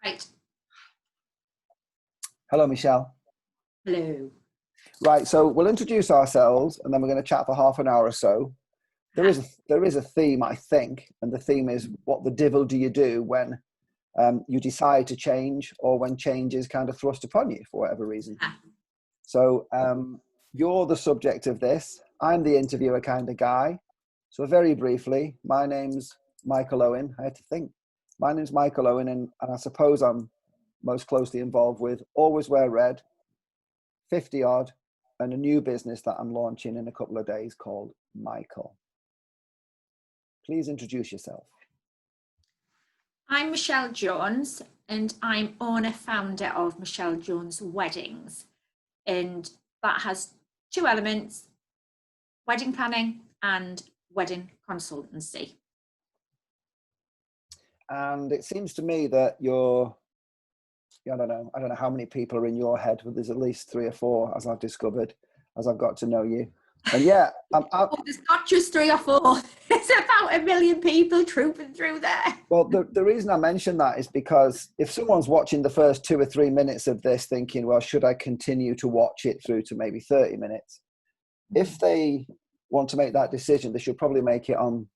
Right. Hello, Michelle. Hello. Right, so we'll introduce ourselves and then we're going to chat for half an hour or so. There is a theme, I think, and the theme is what the devil do you do when you decide to change or when change is kind of thrust upon you for whatever reason. So you're the subject of this. I'm the interviewer kind of guy. So very briefly, my name's Michael Owen. I had to think. My name's Michael Owen, and I suppose I'm most closely involved with Always Wear Red, 50 odd, and a new business that I'm launching in a couple of days called Michael. Please introduce yourself. I'm Michelle Jones, and I'm owner-founder of Michelle Jones Weddings. And that has two elements: wedding planning and wedding consultancy. And it seems to me that I don't know how many people are in your head, but there's at least 3 or 4, as I've discovered, as I've got to know you. And yeah, There's not just 3 or 4. It's about 1 million people trooping through there. Well, the reason I mention that is because if someone's watching the first 2 or 3 minutes of this thinking, well, should I continue to watch it through to maybe 30 minutes? If they want to make that decision, they should probably make it on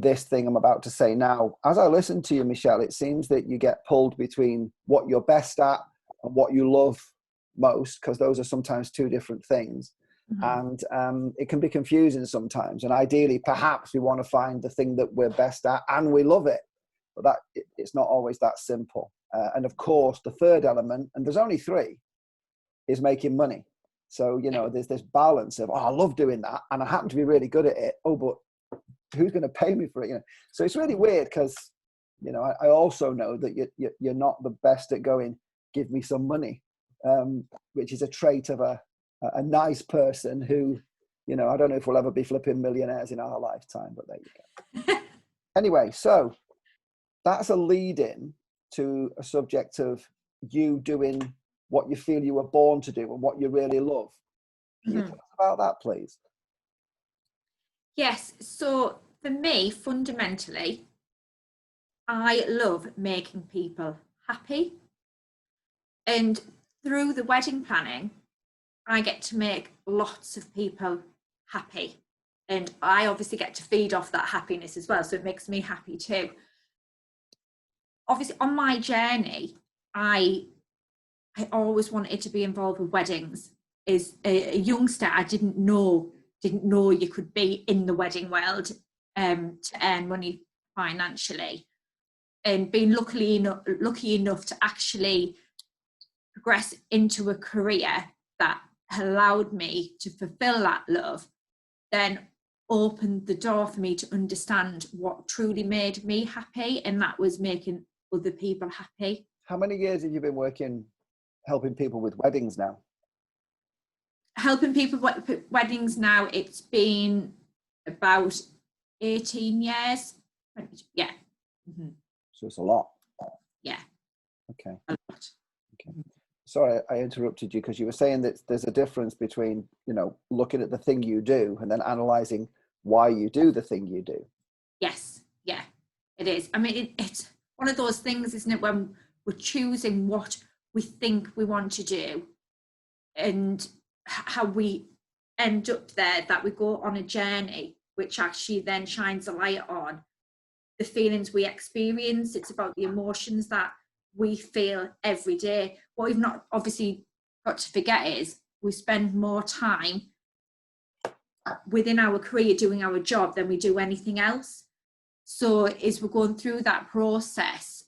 this thing I'm about to say now. As I listen to you, Michelle, it seems that you get pulled between what you're best at and what you love most, because those are sometimes 2 different things. Mm-hmm. And it can be confusing sometimes. And ideally, perhaps we want to find the thing that we're best at and we love it. But it's not always that simple. And of course, the third element, and there's only 3, is making money. So, there's this balance of, I love doing that, and I happen to be really good at it. Oh, but who's going to pay me for it? So it's really weird because, I also know that you're not the best at going, give me some money, which is a trait of a nice person who, I don't know if we'll ever be flipping millionaires in our lifetime, but there you go. Anyway, so that's a lead in to a subject of you doing what you feel you were born to do and what you really love. Can you tell us about that, please? Yes. So for me, fundamentally, I love making people happy. And through the wedding planning, I get to make lots of people happy. And I obviously get to feed off that happiness as well. So it makes me happy too. Obviously, on my journey, I always wanted to be involved with weddings. As a youngster, I didn't know you could be in the wedding world to earn money financially. And being lucky enough to actually progress into a career that allowed me to fulfill that love, then opened the door for me to understand what truly made me happy, and that was making other people happy. How many years have you been helping people with weddings now? Helping people with weddings now, it's been about 18 years. Yeah. Mm-hmm. So it's a lot. Yeah. Okay. A lot. Okay. Sorry, I interrupted you because you were saying that there's a difference between, looking at the thing you do and then analysing why you do the thing you do. Yes. Yeah, it is. I mean, it's one of those things, isn't it, when we're choosing what we think we want to do and how we end up there, that we go on a journey which actually then shines a light on the feelings we experience. It's about the emotions that we feel every day. What we've not obviously got to forget is we spend more time within our career doing our job than we do anything else. So as we're going through that process,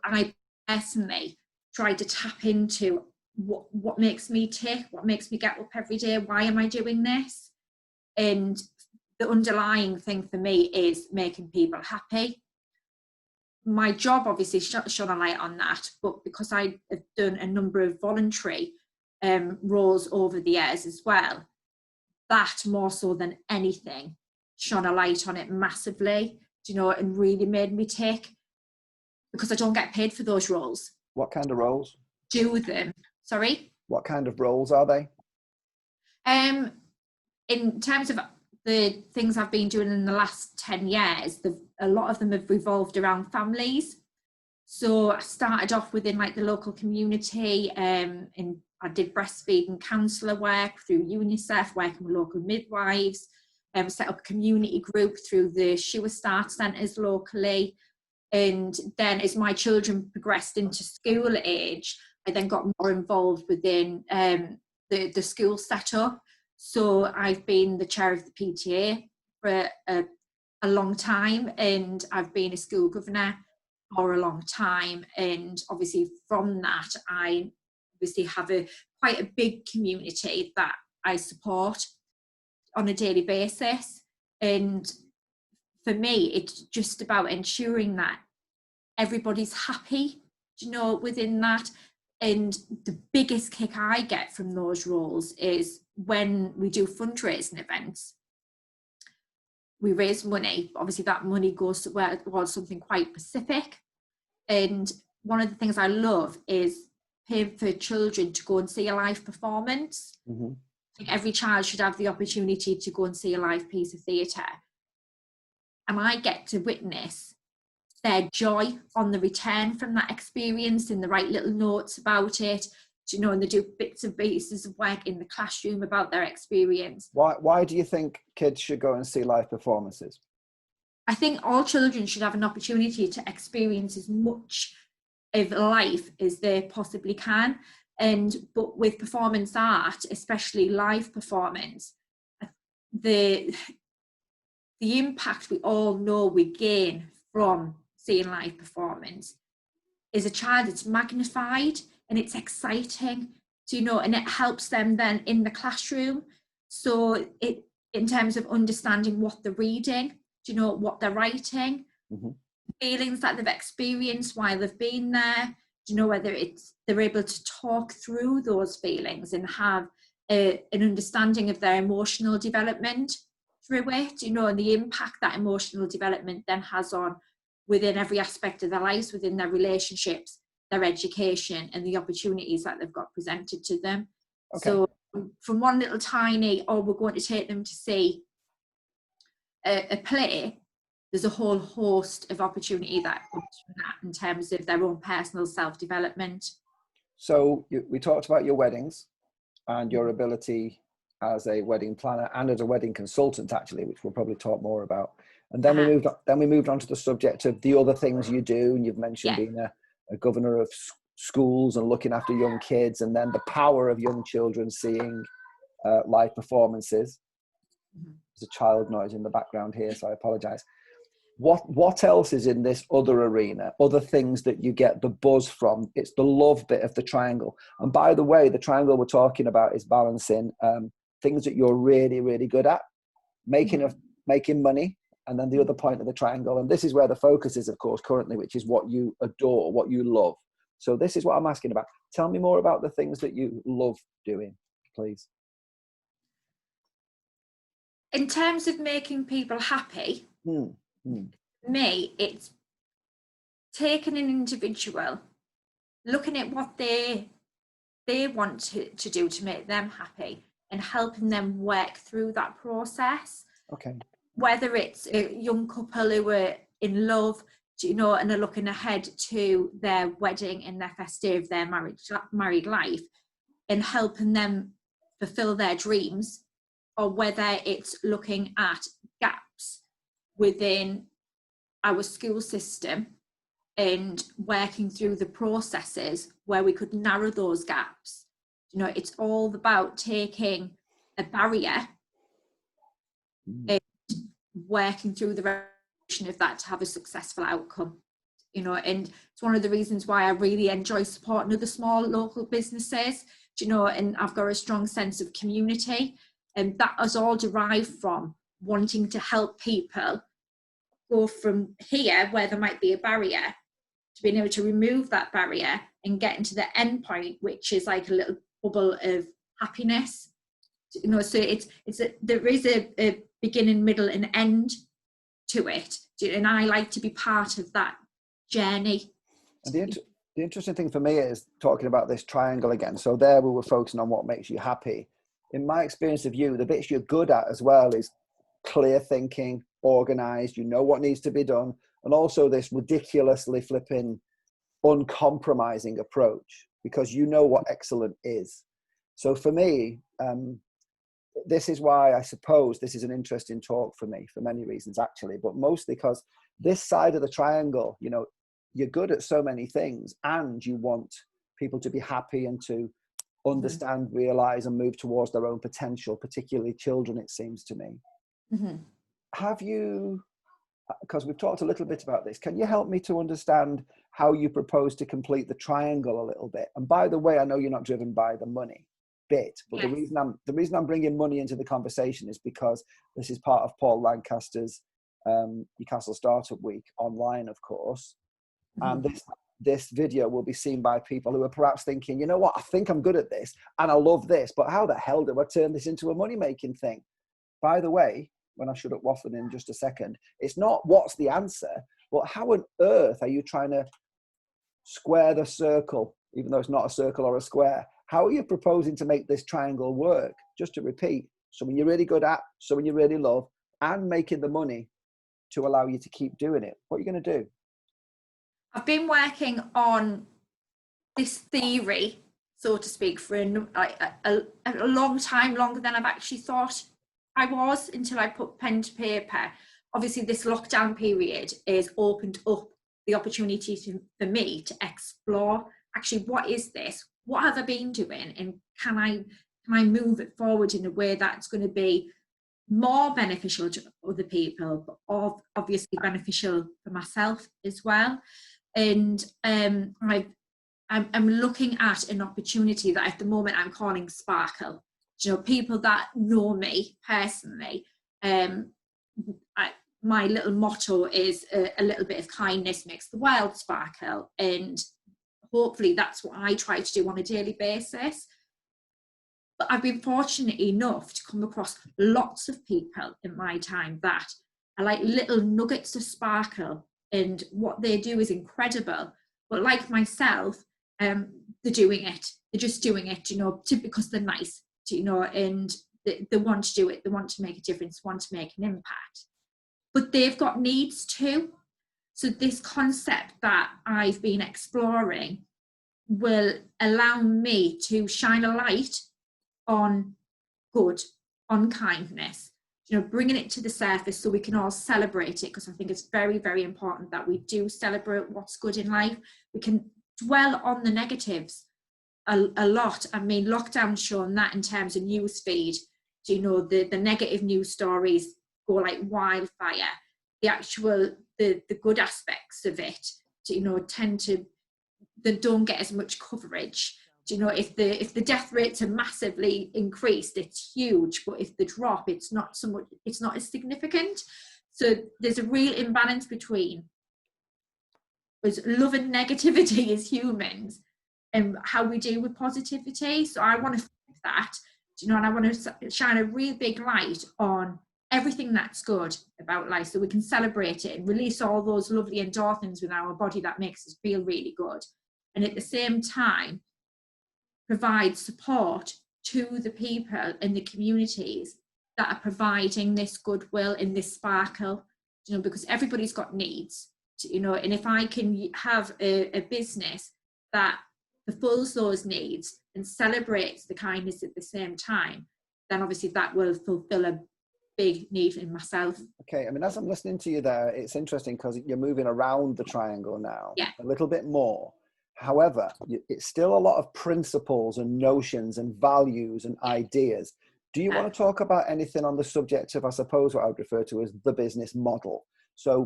I personally try to tap into what makes me tick, what makes me get up every day, why am I doing this? And the underlying thing for me is making people happy. My job obviously shone a light on that, but because I have done a number of voluntary roles over the years as well, that more so than anything shone a light on it massively, and really made me tick, because I don't get paid for those roles. What kind of roles? Do them. Sorry? What kind of roles are they? In terms of the things I've been doing in the last 10 years, a lot of them have revolved around families. So I started off within like the local community, and I did breastfeeding counsellor work through UNICEF, working with local midwives, set up a community group through the Sure Start centres locally. And then as my children progressed into school age, I then got more involved within the school setup. So I've been the chair of the PTA for a long time, and I've been a school governor for a long time. And obviously from that, I obviously have quite a big community that I support on a daily basis. And for me, it's just about ensuring that everybody's happy, within that. And the biggest kick I get from those roles is when we do fundraising events. We raise money, obviously that money goes towards something quite specific. And one of the things I love is paying for children to go and see a live performance. Mm-hmm. I think every child should have the opportunity to go and see a live piece of theatre. And I get to witness their joy on the return from that experience, and the write little notes about it, and they do bits and pieces of work in the classroom about their experience. Why do you think kids should go and see live performances? I think all children should have an opportunity to experience as much of life as they possibly can. But with performance art, especially live performance, the impact we all know we gain from seeing live performance as a child, it's magnified and it's exciting, and it helps them then in the classroom. So in terms of understanding what they're reading, what they're writing, mm-hmm. feelings that they've experienced while they've been there, whether they're able to talk through those feelings and have an understanding of their emotional development through it, and the impact that emotional development then has on within every aspect of their lives, within their relationships, their education, and the opportunities that they've got presented to them. Okay. So from one little tiny, we're going to take them to see a play, there's a whole host of opportunity that comes from that in terms of their own personal self-development. So we talked about your weddings and your ability as a wedding planner and as a wedding consultant, actually, which we'll probably talk more about. And then we moved on to the subject of the other things you do. And you've mentioned being a governor of schools and looking after young kids, and then the power of young children seeing live performances. Mm-hmm. There's a child noise in the background here, so I apologize. What else is in this other arena, other things that you get the buzz from? It's the love bit of the triangle. And by the way, the triangle we're talking about is balancing things that you're really, really good at, making money, and then the other point of the triangle. And this is where the focus is, of course, currently, which is what you adore, what you love. So this is what I'm asking about. Tell me more about the things that you love doing, please. In terms of making people happy, me, it's taking an individual, looking at what they want to do to make them happy, and helping them work through that process. Okay. Whether it's a young couple who are in love, and are looking ahead to their wedding and their first day of their married life, and helping them fulfill their dreams, or whether it's looking at gaps within our school system and working through the processes where we could narrow those gaps. It's all about taking a barrier and working through the resolution of that to have a successful outcome. And it's one of the reasons why I really enjoy supporting other small local businesses, and I've got a strong sense of community, and that is all derived from wanting to help people go from here, where there might be a barrier, to being able to remove that barrier and get into the end point, which is like a little bubble of happiness. So there is a beginning, middle, and end to it, and I like to be part of that journey. And the interesting thing for me is talking about this triangle again. So there we were focusing on what makes you happy. In my experience of you, the bits you're good at as well is clear thinking, organized, what needs to be done, and also this ridiculously flipping uncompromising approach, because you know what excellent is. So for me, this is why I suppose this is an interesting talk for me, for many reasons actually, but mostly because this side of the triangle, you know, you're good at so many things and you want people to be happy and to understand, realize and move towards their own potential, particularly children, it seems to me. Have you, because we've talked a little bit about this, can you help me to understand how you propose to complete the triangle a little bit? And by the way, I know you're not driven by the money bit, but Yes. the reason I'm bringing money into the conversation is because this is part of Paul Lancaster's Newcastle Startup Week online, of course. And this video will be seen by people who are perhaps thinking, you know what, I think I'm good at this and I love this, but how the hell do I turn this into a money-making thing? By the way, when I shut up waffling in just a second, it's not what's the answer, but how on earth are you trying to square the circle, even though it's not a circle or a square? How are you proposing to make this triangle work? Just to repeat, something you're really good at, something you really love, and making the money to allow you to keep doing it. What are you going to do? I've been working on this theory, so to speak, for a long time, longer than I've actually thought I was, until I put pen to paper. Obviously, this lockdown period has opened up the opportunity for me to explore, actually, what is this? What have I been doing? And can I move it forward in a way that's going to be more beneficial to other people, but obviously beneficial for myself as well? And I'm looking at an opportunity that at the moment I'm calling Sparkle. You know, people that know me personally, my little motto is a little bit of kindness makes the world sparkle, and hopefully that's what I try to do on a daily basis. But I've been fortunate enough to come across lots of people in my time that are like little nuggets of sparkle, and what they do is incredible. But like myself, they're doing it. They're just doing it, you know, because they're nice, you know, and they want to do it. They want to make a difference, want to make an impact. But they've got needs too. So this concept that I've been exploring will allow me to shine a light on good, on kindness, you know, bringing it to the surface so we can all celebrate it, because I think it's very, very important that we do celebrate what's good in life. We can dwell on the negatives a lot. I mean, lockdown's shown that in terms of news feed. You know, the negative news stories go like wildfire. The good aspects of it, you know, they don't get as much coverage. You know, if the death rates are massively increased, it's huge, but if they drop, it's not as significant. So there's a real imbalance between us loving negativity as humans and how we deal with positivity. So I want to flip that, you know, and I want to shine a real big light on everything that's good about life, so we can celebrate it and release all those lovely endorphins within our body that makes us feel really good, and at the same time provide support to the people in the communities that are providing this goodwill and this sparkle, you know, because everybody's got needs, you know, and if I can have a business that fulfills those needs and celebrates the kindness at the same time, then obviously that will fulfill a big need in myself. Okay, I mean, as I'm listening to you there, it's interesting because you're moving around the triangle now a little bit more. However, it's still a lot of principles and notions and values and ideas. Do you want to talk about anything on the subject of, I suppose, what I would refer to as the business model? So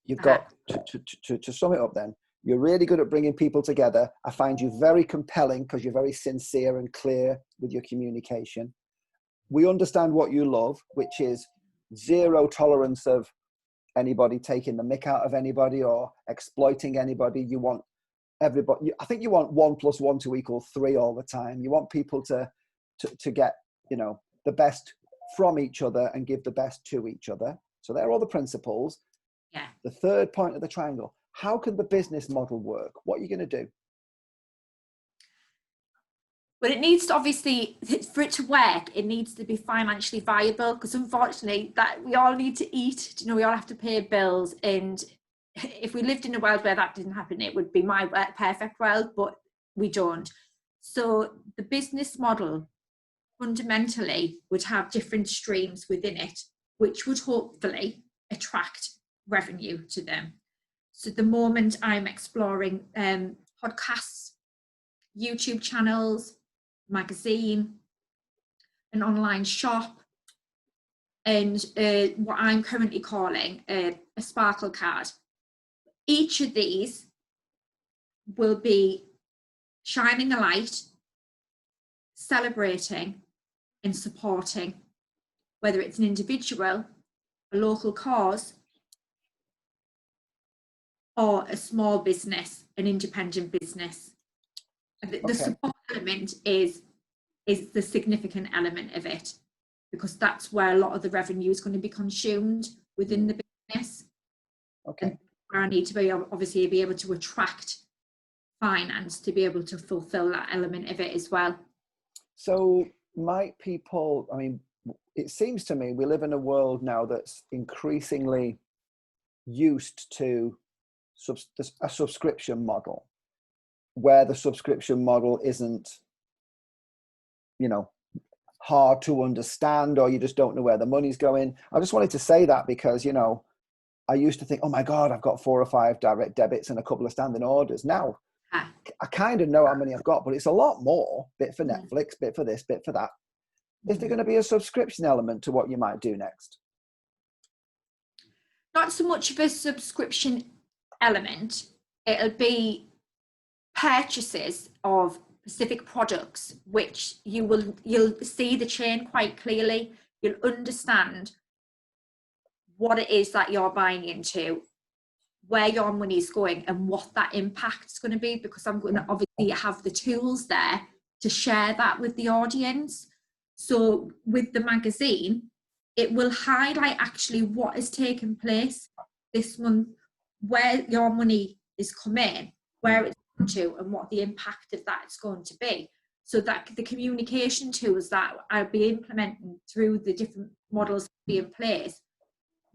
you've got, to sum it up then, you're really good at bringing people together. I find you very compelling because you're very sincere and clear with your communication. We understand what you love, which is zero tolerance of anybody taking the mick out of anybody or exploiting anybody. You want everybody, I think you want 1 + 1 = 3 all the time. You want people to get, you know, the best from each other and give the best to each other. So they're all the principles. Yeah. The third point of the triangle, how can the business model work? What are you going to do? But it needs to, obviously, for it to work, it needs to be financially viable, because unfortunately that we all need to eat, you know, we all have to pay bills, and if we lived in a world where that didn't happen, it would be my perfect world, but we don't. So the business model fundamentally would have different streams within it, which would hopefully attract revenue to them. So the moment I'm exploring podcasts, YouTube channels, magazine, an online shop, and what I'm currently calling a sparkle card. Each of these will be shining a light, celebrating and supporting, whether it's an individual, a local cause, or a small business, an independent business. The support element is the significant element of it, because that's where a lot of the revenue is going to be consumed within the business. Okay. And where I need to be obviously be able to attract finance to be able to fulfill that element of it as well. So might people, I mean, it seems to me we live in a world now that's increasingly used to a subscription model, where the subscription model isn't, you know, hard to understand, or you just don't know where the money's going. I just wanted to say that because, you know, I used to think, oh my God, I've got 4 or 5 direct debits and a couple of standing orders. Now, I kind of know how many I've got, but it's a lot more. Bit for Netflix, bit for this, bit for that. Is there going to be a subscription element to what you might do next? Not so much of a subscription element. It'll be purchases of specific products, which you'll see the chain quite clearly. You'll understand what it is that you're buying into, where your money is going, and what that impact is going to be, because I'm going to obviously have the tools there to share that with the audience. So with the magazine, it will highlight actually what has taken place this month, where your money is come in, where it's gone to, and what the impact of that is going to be. So that the communication tools that I'll be implementing through the different models that be in place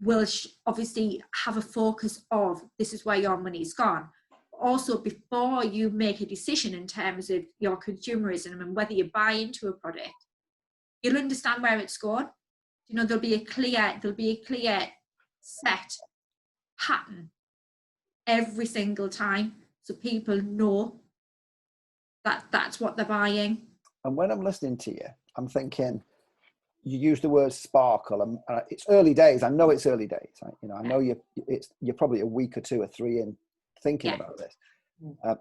will obviously have a focus of this is where your money's gone. Also, before you make a decision in terms of your consumerism and whether you buy into a product, you'll understand where it's gone. You know, there'll be a clear set pattern every single time, so people know that that's what they're buying. And when I'm listening to you, I'm thinking, you use the word sparkle, and it's early days. I know it's early days. You know, I know you're probably a week or 2 or 3 in thinking about this.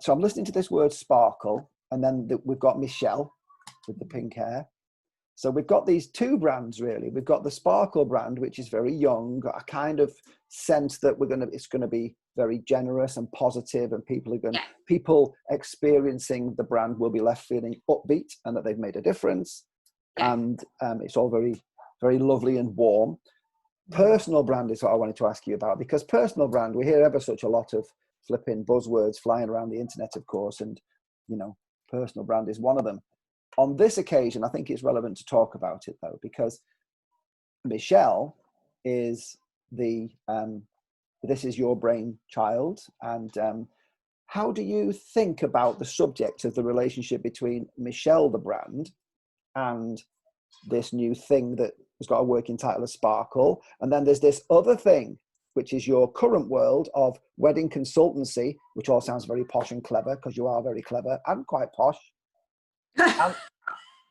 So I'm listening to this word sparkle, and then we've got Michelle with the pink hair. So we've got these 2 brands really. We've got the sparkle brand, which is very young. I kind of sense that it's going to be very generous and positive, and people experiencing the brand will be left feeling upbeat and that they've made a difference. And it's all very, very lovely and warm. Personal brand is what I wanted to ask you about, because personal brand, we hear ever such a lot of flipping buzzwords flying around the internet, of course, and, you know, personal brand is one of them. On this occasion, I think it's relevant to talk about it, though, because Michelle is this is your brainchild. And how do you think about the subject of the relationship between Michelle, the brand, and this new thing that has got a working title of Sparkle? And then there's this other thing, which is your current world of wedding consultancy, which all sounds very posh and clever, because you are very clever and quite posh.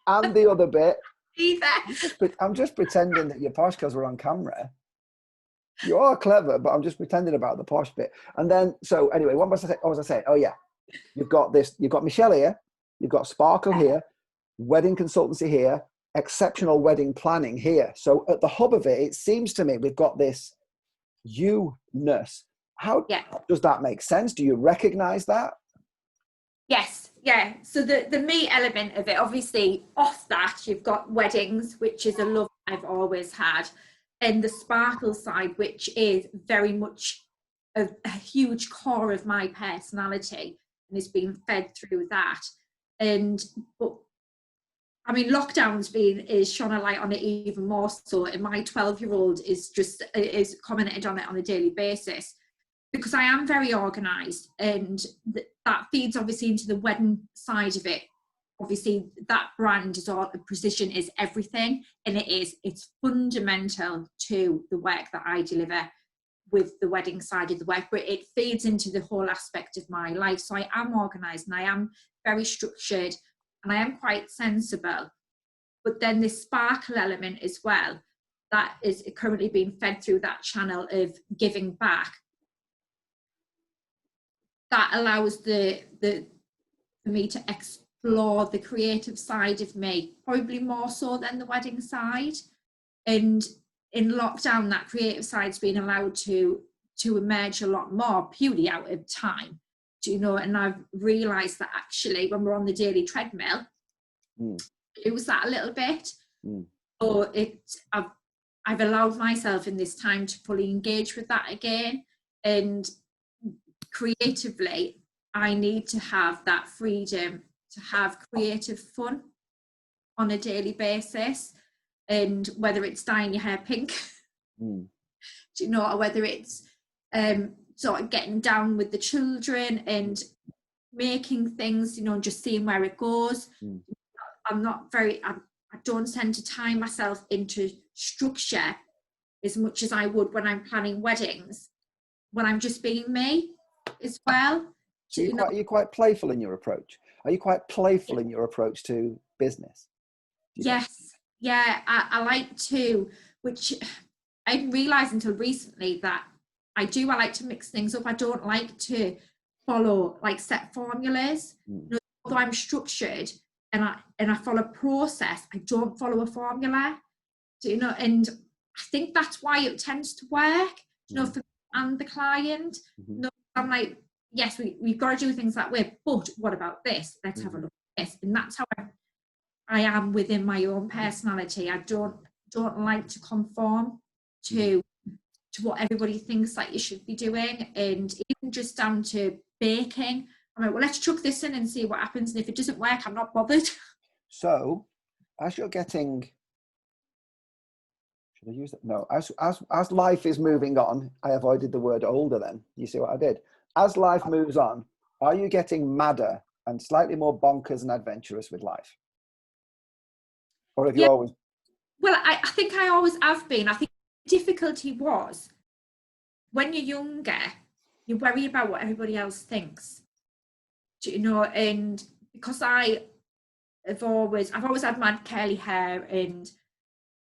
And the other bit, I'm just pretending that you're posh because we're on camera. You are clever, but I'm just pretending about the posh bit. And then, so anyway, what was I saying? Oh yeah, you've got Michelle here, you've got Sparkle here, wedding consultancy here, exceptional wedding planning here. So at the hub of it, it seems to me we've got this you-ness. How does that make sense? Do you recognize that? Yes, yeah. So the me element of it, obviously, off that, you've got weddings, which is a love I've always had, and the sparkle side, which is very much a huge core of my personality and is being fed through that. But I mean, lockdown's is shone a light on it even more so, and my 12-year-old is commented on it on a daily basis. because I am very organised, and that feeds obviously into the wedding side of it. Obviously, that brand is all, precision is everything, and it's fundamental to the work that I deliver with the wedding side of the work, but it feeds into the whole aspect of my life. So I am organised, and I am very structured, and I am quite sensible. But then this sparkle element as well, that is currently being fed through that channel of giving back, that allows for me to explore the creative side of me, probably more so than the wedding side. And in lockdown, that creative side's been allowed to emerge a lot more, purely out of time. Do you know? And I've realised that actually, when we're on the daily treadmill, it was that a little bit. Or I've allowed myself in this time to fully engage with that again. And creatively, I need to have that freedom to have creative fun on a daily basis. And whether it's dyeing your hair pink, do you know, or whether it's sort of getting down with the children and making things, you know, and just seeing where it goes. I'm not very, I don't tend to tie myself into structure as much as I would when I'm planning weddings, when I'm just being me as well. So you're quite playful in your approach. Are you quite playful in your approach to business? Yes. Yeah, I like to, which I didn't realise until recently that I like to mix things up. I don't like to follow like set formulas. You know, although I'm structured and I follow process, I don't follow a formula. Do you know? And I think that's why it tends to work. You know, for me and the client. You know, I'm like, yes, we've got to do things that way, but what about this? Let's have a look at this. And that's how I am within my own personality. I don't like to conform to what everybody thinks that you should be doing. And even just down to baking, I'm like, well, let's chuck this in and see what happens. And if it doesn't work, I'm not bothered. So as you're getting, should I use that? No, as life is moving on, I avoided the word older then. You see what I did? As life moves on, are you getting madder and slightly more bonkers and adventurous with life? Or have you always? Well, I think I always have been. I think the difficulty was when you're younger, you worry about what everybody else thinks. Do you know? And because I've always had mad curly hair, and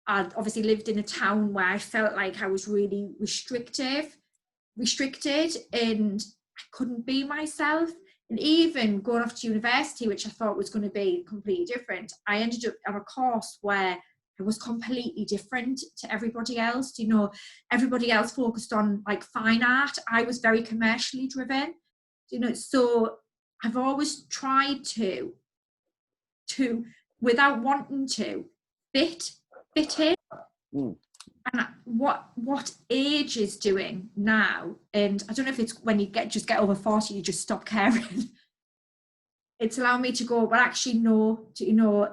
I'd obviously lived in a town where I felt like I was really restricted, and I couldn't be myself. And even going off to university, which I thought was going to be completely different, I ended up on a course where I was completely different to everybody else. You know, everybody else focused on like fine art. I was very commercially driven. You know, so I've always tried to without wanting to fit in. And what age is doing now, and I don't know if it's when you just get over 40, you just stop caring. It's allowed me to go, well, actually, no, you know,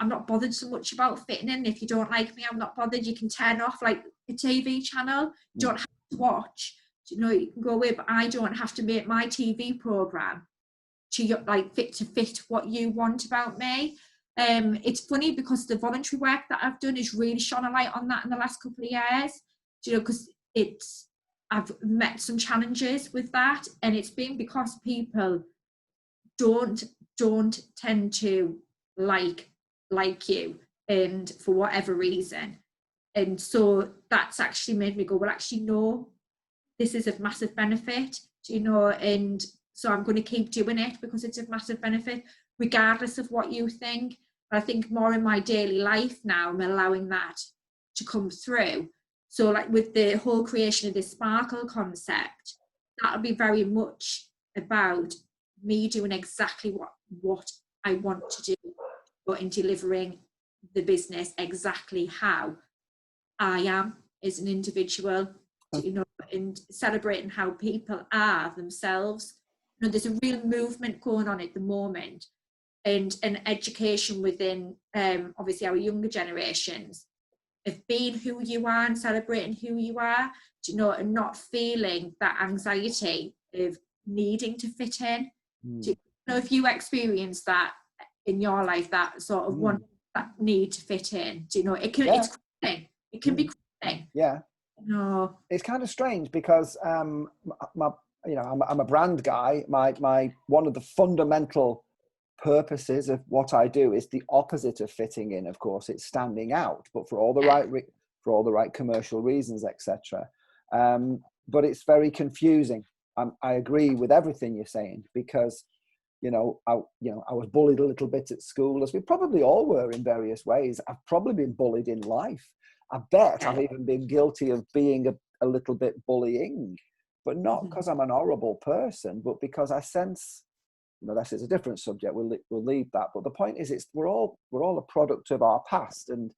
I'm not bothered so much about fitting in. If you don't like me, I'm not bothered. You can turn off like a TV channel. You don't have to watch. You know, you can go away, but I don't have to make my TV program to like fit what you want about me. It's funny because the voluntary work that I've done has really shone a light on that in the last couple of years. You know, because I've met some challenges with that, and it's been because people don't tend to like you, and for whatever reason. And so that's actually made me go, well, actually, no, this is a massive benefit, you know, and so I'm going to keep doing it because it's a massive benefit, regardless of what you think. But I think more in my daily life now, I'm allowing that to come through. So like with the whole creation of this sparkle concept, that'll be very much about me doing exactly what I want to do, but in delivering the business exactly how I am as an individual, you know, and celebrating how people are themselves. You know, there's a real movement going on at the moment, and an education within obviously our younger generations of being who you are and celebrating who you are, do you know, and not feeling that anxiety of needing to fit in. Do you know if you experience that in your life, that sort of one, that need to fit in? Do you know, it's crushing. It can be crushing. Yeah. No. It's kind of strange because I'm a brand guy. My one of the fundamental purposes of what I do is the opposite of fitting in. Of course, it's standing out, but for all the right commercial reasons, etc. But it's very confusing. I agree with everything you're saying because, I was bullied a little bit at school, as we probably all were in various ways. I've probably been bullied in life. I bet I've even been guilty of being a little bit bullying, but not because I'm an horrible person, but because I sense, this is a different subject. We'll leave that. But the point is, we're all a product of our past, and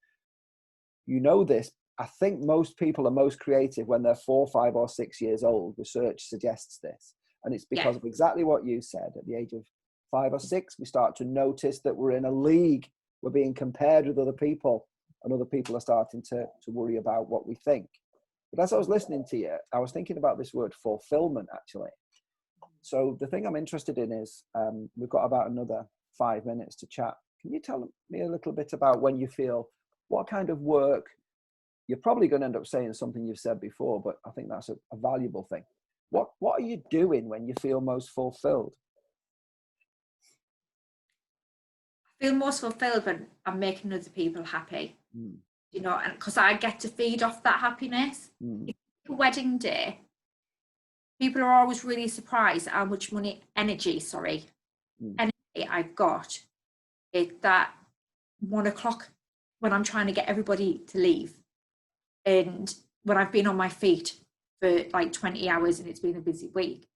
this. I think most people are most creative when they're 4, 5, or 6 years old. Research suggests this, and it's because of exactly what you said. At the age of 5 or 6, we start to notice that we're in a league. We're being compared with other people, and other people are starting to worry about what we think. But as I was listening to you, I was thinking about this word fulfillment, actually. So the thing I'm interested in is, we've got about another 5 minutes to chat. Can you tell me a little bit about when you feel, what kind of work? You're probably going to end up saying something you've said before, but I think that's a valuable thing. What are you doing when you feel most fulfilled? I feel most fulfilled when I'm making other people happy, and because I get to feed off that happiness. It's like a wedding day. People are always really surprised at how much energy I've got at that 1 o'clock when I'm trying to get everybody to leave. And when I've been on my feet for like 20 hours and it's been a busy week.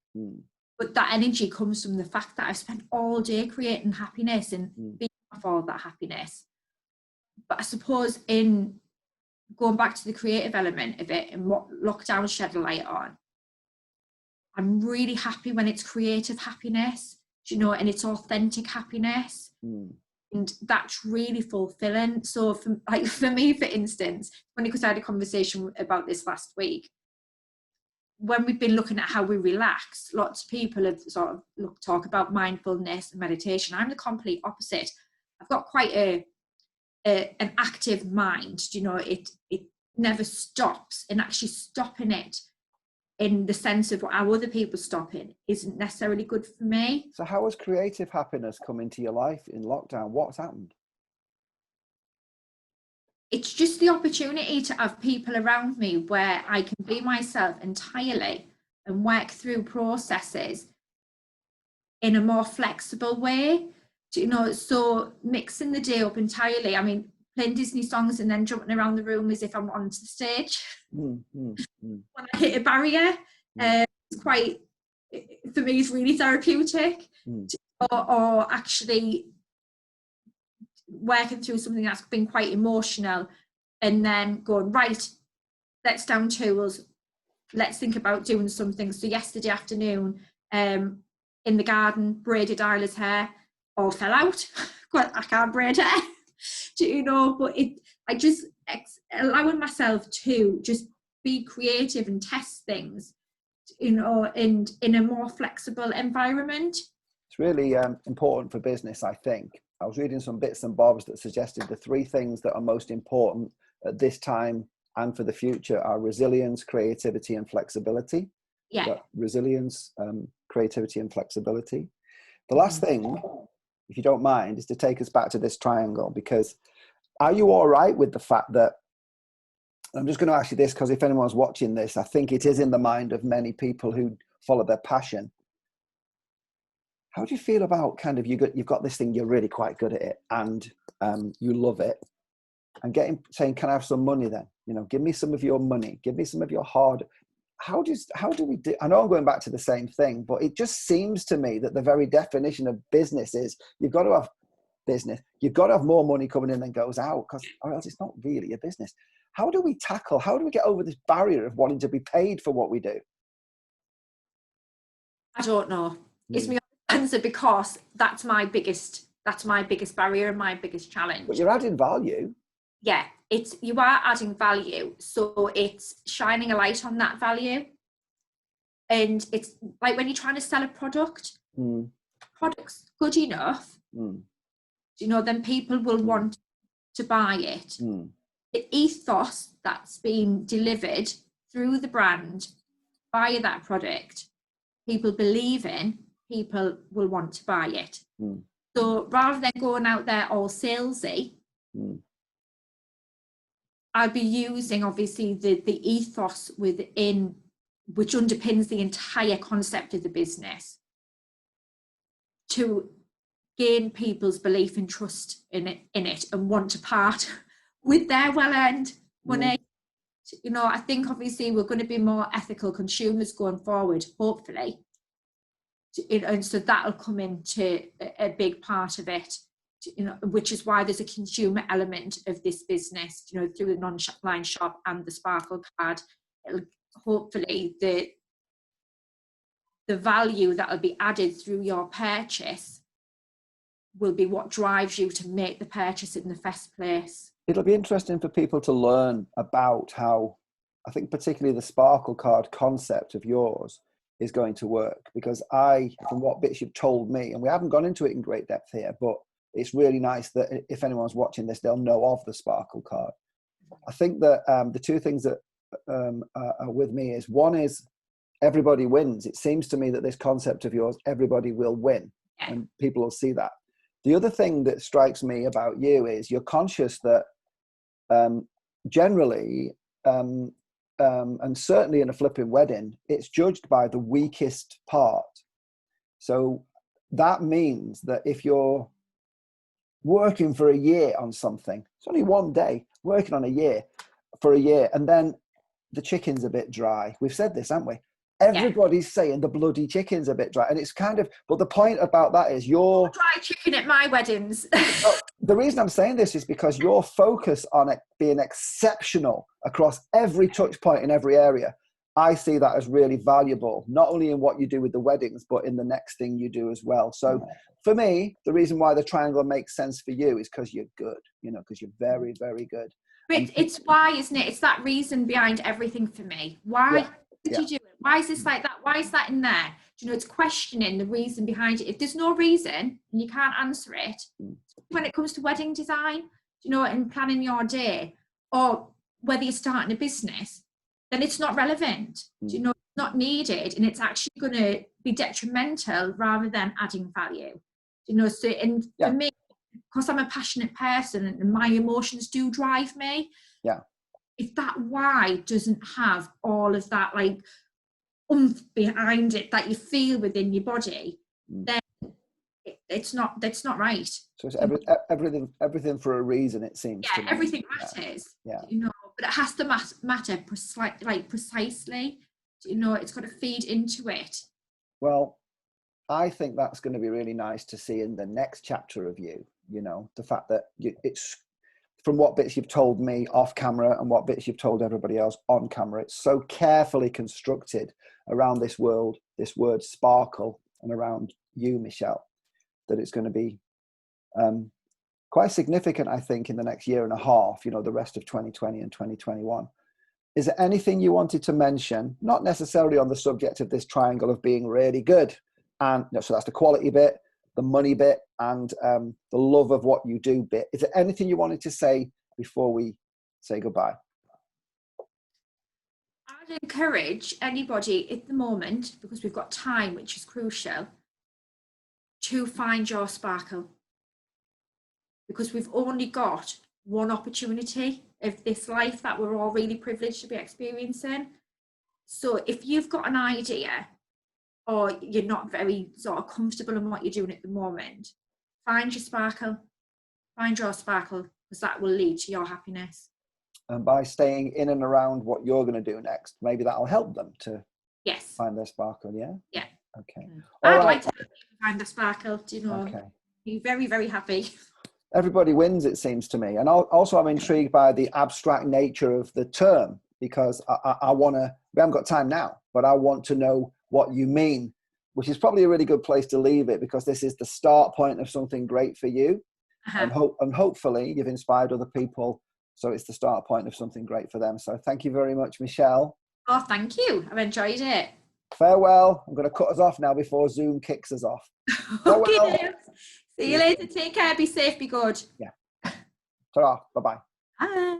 But that energy comes from the fact that I've spent all day creating happiness and being off all that happiness. But I suppose in going back to the creative element of it and what lockdown shed a light on, I'm really happy when it's creative happiness, and it's authentic happiness. And that's really fulfilling. So for me, for instance, because I had a conversation about this last week, when we've been looking at how we relax, lots of people have sort of talk about mindfulness and meditation. I'm the complete opposite. I've got quite an active mind. It never stops, and actually stopping it in the sense of how other people stop it isn't necessarily good for me. So how has creative happiness come into your life in lockdown? What's happened? It's just the opportunity to have people around me where I can be myself entirely and work through processes in a more flexible way. So mixing the day up entirely. I mean, playing Disney songs and then jumping around the room as if I'm on the stage. When I hit a barrier, it's quite, for me, it's really therapeutic. Or actually working through something that's been quite emotional and then going, right, let's down tools, let's think about doing something. So yesterday afternoon, in the garden, braided Isla's hair, all fell out. I can't braid hair. But I just allowing myself to just be creative and test things, and in a more flexible environment. It's really important for business, I think. I was reading some bits and bobs that suggested the 3 things that are most important at this time and for the future are resilience, creativity, and flexibility. Yeah. Resilience, creativity, and flexibility. The last thing, if you don't mind, is to take us back to this triangle, because are you all right with the fact that, I'm just going to ask you this because if anyone's watching this, I think it is in the mind of many people who follow their passion. How do you feel about you've got this thing, you're really quite good at it and you love it, and saying, can I have some money then? Give me some of your money, give me some of your hard. How do we do? I know I'm going back to the same thing, but it just seems to me that the very definition of business is you've got to have business. You've got to have more money coming in than goes out, or else it's not really a business. How do we get over this barrier of wanting to be paid for what we do? I don't know. It's my answer, because that's my biggest barrier and my biggest challenge. But you're adding value. Yeah, you are adding value, so it's shining a light on that value. And it's like when you're trying to sell a product, product's good enough, then people will want to buy it. The ethos that's been delivered through the brand via that product, people believe in, people will want to buy it. So rather than going out there all salesy, I'd be using obviously the ethos within, which underpins the entire concept of the business, to gain people's belief and trust in it and want to part with their well-earned money. I think obviously we're going to be more ethical consumers going forward, hopefully. And so that'll come into a big part of it, which is why there's a consumer element of this business, through the non-line shop and the Sparkle card. Hopefully the value that will be added through your purchase will be what drives you to make the purchase in the first place. It'll be interesting for people to learn about how, I think particularly the Sparkle card concept of yours is going to work, because from what bits you've told me, and we haven't gone into it in great depth here, but it's really nice that if anyone's watching this, they'll know of the Sparkle card. I think that the two things that are with me is, one is everybody wins. It seems to me that this concept of yours, everybody will win, and people will see that. The other thing that strikes me about you is you're conscious that generally, and certainly in a flipping wedding, it's judged by the weakest part. So that means that if you're working for a year on something, it's only one day, working on for a year, and then the chicken's a bit dry. We've said this, haven't we? Everybody's saying the bloody chicken's a bit dry, and it's kind of, but the point about that is your dry chicken at my weddings. The reason I'm saying this is because your focus on it being exceptional across every touch point in every area, I see that as really valuable, not only in what you do with the weddings, but in the next thing you do as well. So for me, the reason why the triangle makes sense for you is because you're good, because you're very, very good. But it's why, isn't it? It's that reason behind everything for me. Why did you do it? Why is this like that? Why is that in there? It's questioning the reason behind it. If there's no reason and you can't answer it, when it comes to wedding design, and planning your day, or whether you're starting a business, then it's not relevant. It's not needed, and it's actually going to be detrimental rather than adding value. So for me, because I'm a passionate person and my emotions do drive me. If that why doesn't have all of that like oomph behind it that you feel within your body, then that's not right. So it's everything for a reason, it seems to me. Everything matters. But it has to matter precisely. It's got to feed into it. Well, I think that's going to be really nice to see in the next chapter of you. The fact that it's, from what bits you've told me off camera and what bits you've told everybody else on camera, it's so carefully constructed around this word sparkle, and around you, Michelle, that it's going to be quite significant, I think, in the next year and a half, the rest of 2020 and 2021. Is there anything you wanted to mention, not necessarily on the subject of this triangle of being really good? And so that's the quality bit, the money bit, and the love of what you do bit. Is there anything you wanted to say before we say goodbye? I'd encourage anybody at the moment, because we've got time, which is crucial, to find your sparkle. Because we've only got one opportunity of this life that we're all really privileged to be experiencing. So if you've got an idea, or you're not very sort of comfortable in what you're doing at the moment, find your sparkle, because that will lead to your happiness. And by staying in and around what you're going to do next, maybe that'll help them to find their sparkle. Okay. I'd like to help you find the sparkle. Okay. Be very, very happy. Everybody wins, it seems to me. And also I'm intrigued by the abstract nature of the term, because I want to, we haven't got time now, but I want to know what you mean, which is probably a really good place to leave it, because this is the start point of something great for you. And hopefully you've inspired other people So it's the start point of something great for them. So thank you very much, Michelle. Oh, thank you. I've enjoyed it. Farewell. I'm going to cut us off now before Zoom kicks us off. Okay, Farewell. Dave. See you later. Take care. Be safe. Be good. Yeah. Ta-ra. Bye-bye. Bye.